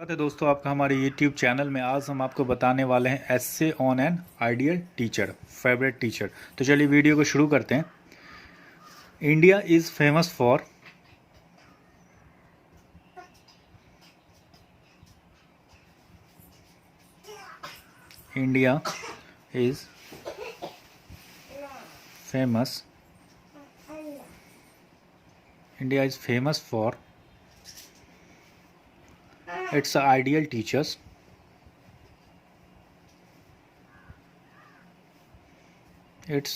स्वागत है दोस्तों आपका हमारे YouTube चैनल में। आज हम आपको बताने वाले हैं essay on an ideal teacher, favourite teacher. तो चलिए वीडियो को शुरू करते हैं। India is famous for India is famous India is famous for its ideal teachers, its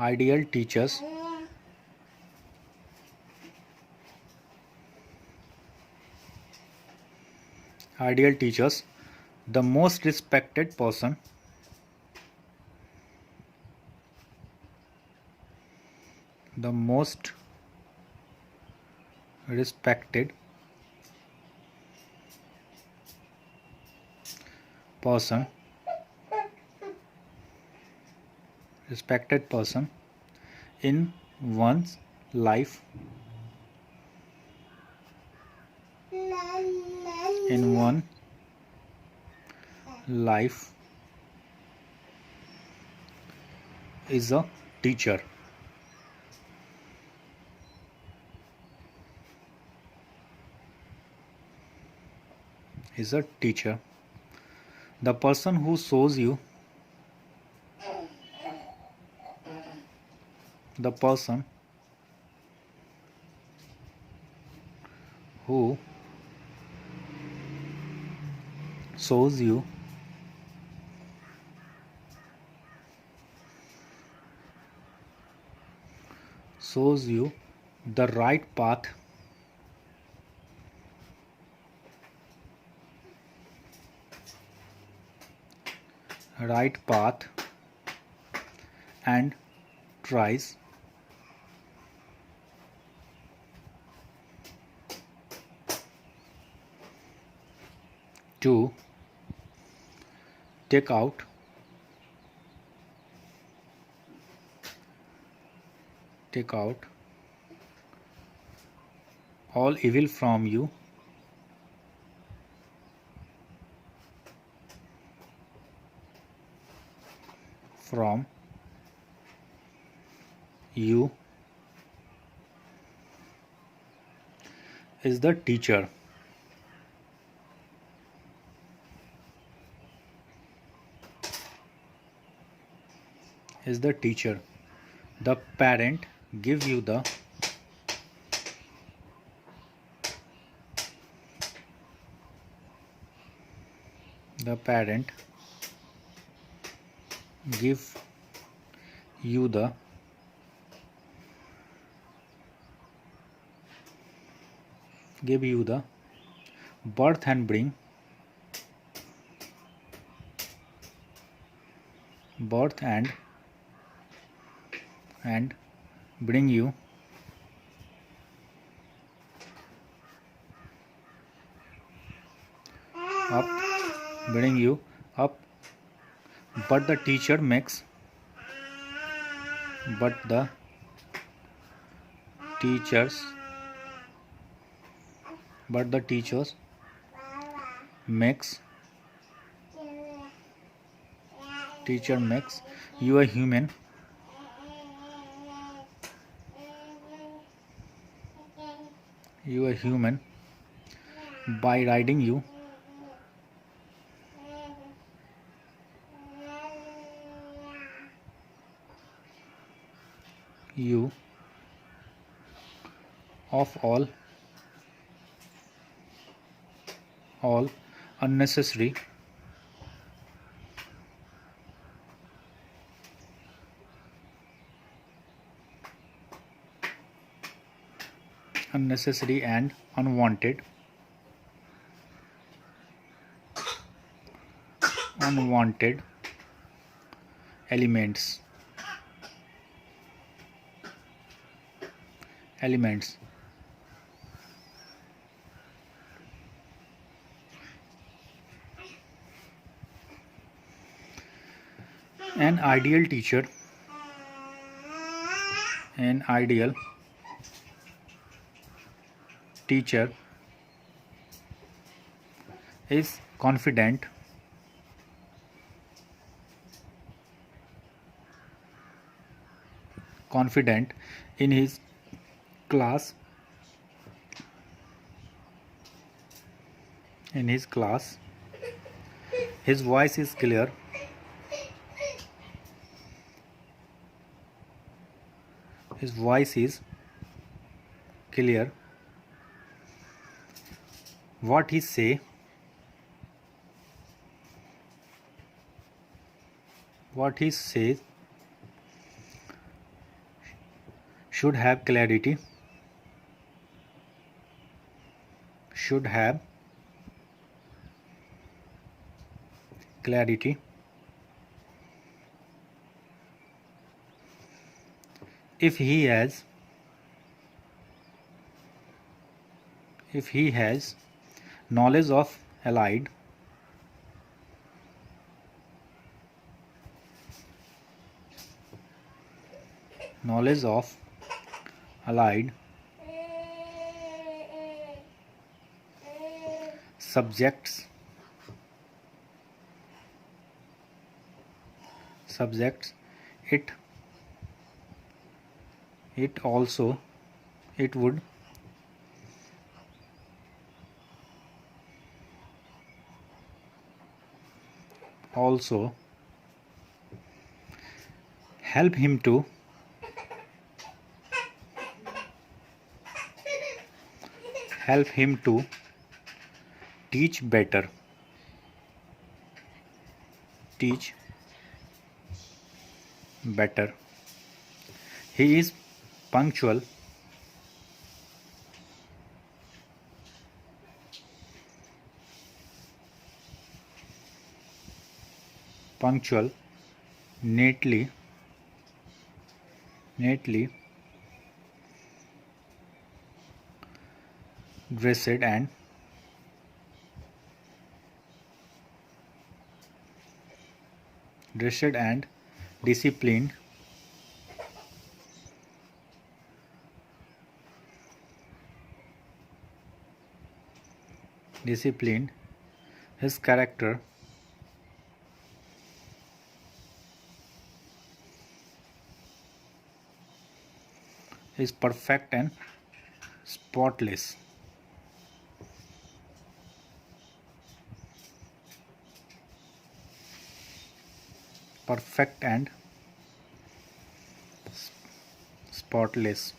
ideal teachers, ideal teachers, the most respected person, the most respected person, in one's life, in one life is a teacher. Is a teacher. The person who shows you, the person who shows you the right path, and tries to take out all evil from you, is the teacher. Is the teacher. The parent give you the give you the birth and bring you up, but the teacher makes teachers makes you a human, by guiding you of all unnecessary and unwanted elements. An ideal teacher teacher is confident in his class his voice is clear what he says should have clarity if he has knowledge of allied subjects it would also help him to teach better he is punctual neatly dressed and disciplined his character is perfect and spotless spotless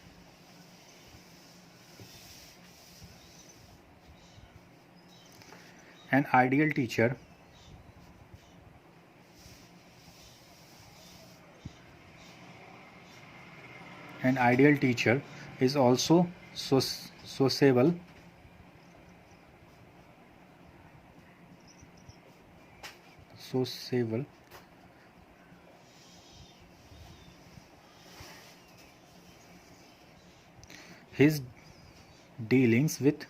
an ideal teacher is also sociable his dealings with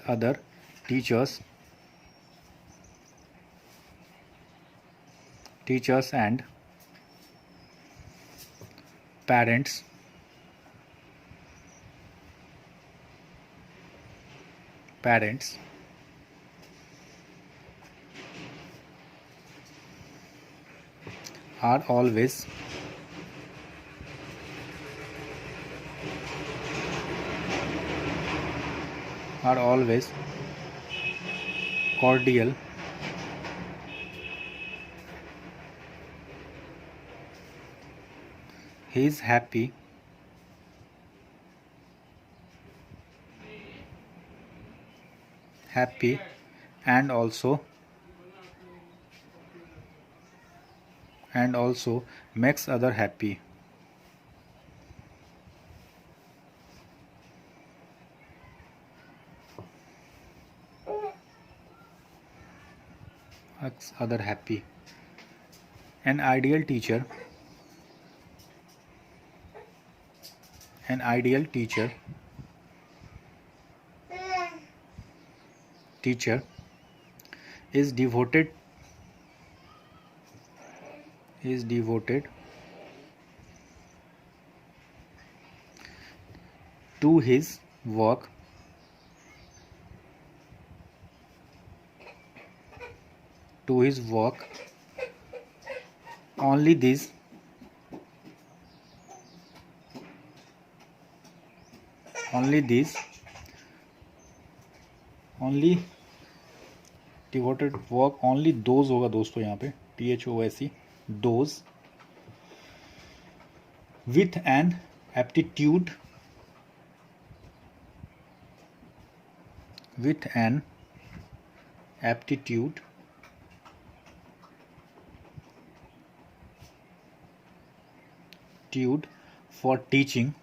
other teachers and parents are always cordial he is happy and also makes other happy an ideal teacher is devoted to his work, only these only devoted work, only those होगा दोस्तों यहाँ पे THOSE, those with an aptitude for teaching,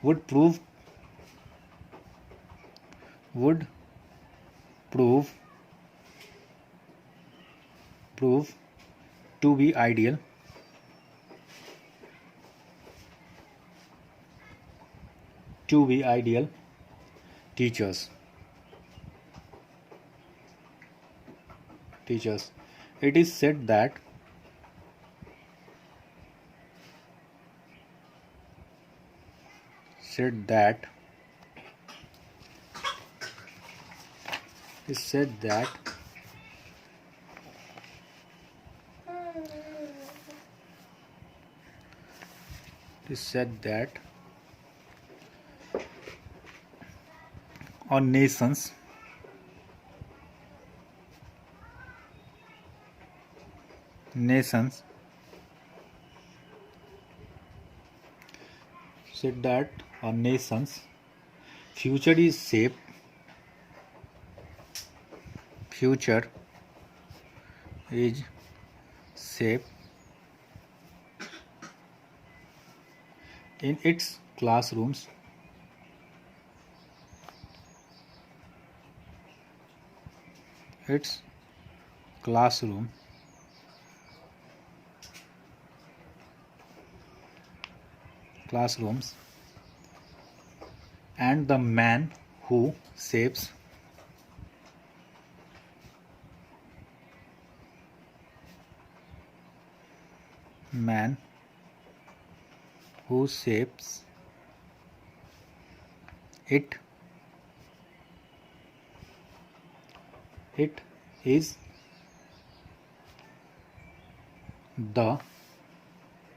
would prove to be ideal teachers. It is said that our nations future is shaped in its classrooms and the man who shapes it is the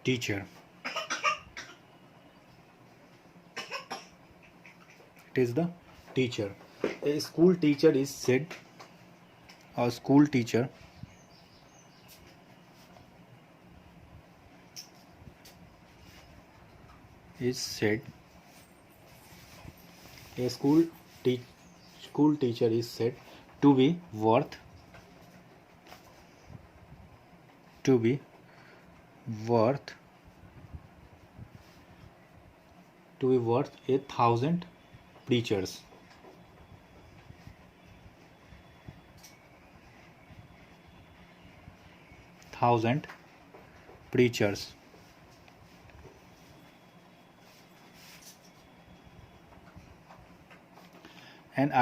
teacher. A school teacher is said a school teacher is said to be worth a thousand preachers. An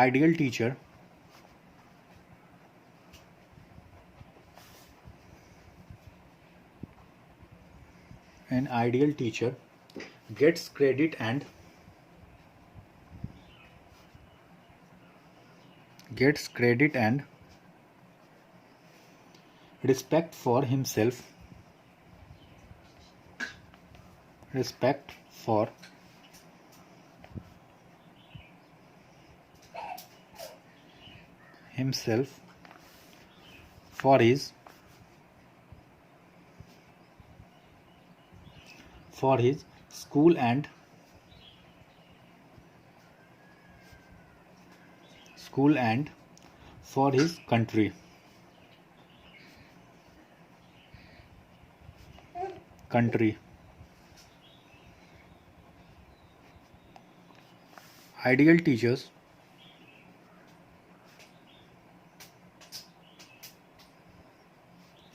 ideal teacher gets credit and respect for himself for his school and for his country.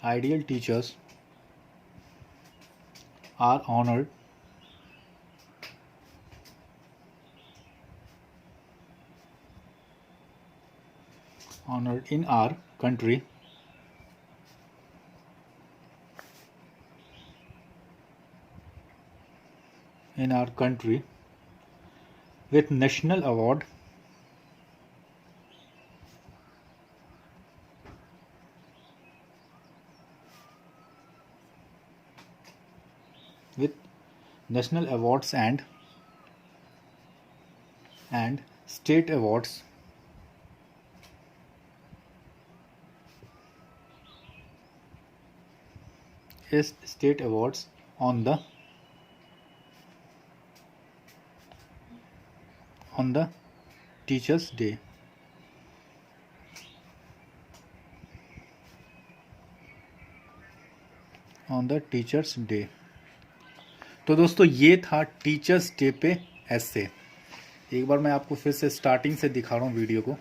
Ideal teachers are honored honored in our country with national award with national awards and state awards on the Teachers Day. On the Teachers Day. तो दोस्तों ये था teachers day पे ऐसे। एक बार मैं आपको फिर से स्टार्टिंग से दिखा रहा हूँ वीडियो को।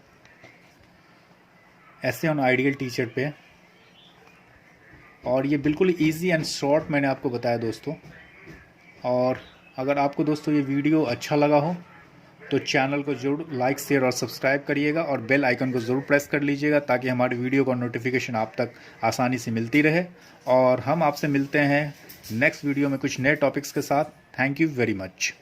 ऐसे ऑन आइडियल टीचर पे, और ये बिल्कुल इजी एंड शॉर्ट मैंने आपको बताया दोस्तों। और अगर आपको दोस्तों ये वीडियो अच्छा लगा हो तो चैनल को जरूर लाइक, शेयर और सब्सक्राइब करिएगा, और बेल आइकन को ज़रूर प्रेस कर लीजिएगा ताकि हमारी वीडियो का नोटिफिकेशन आप तक आसानी से मिलती रहे। और हम आपसे मिलते हैं नेक्स्ट वीडियो में कुछ नए टॉपिक्स के साथ। Thank you very much.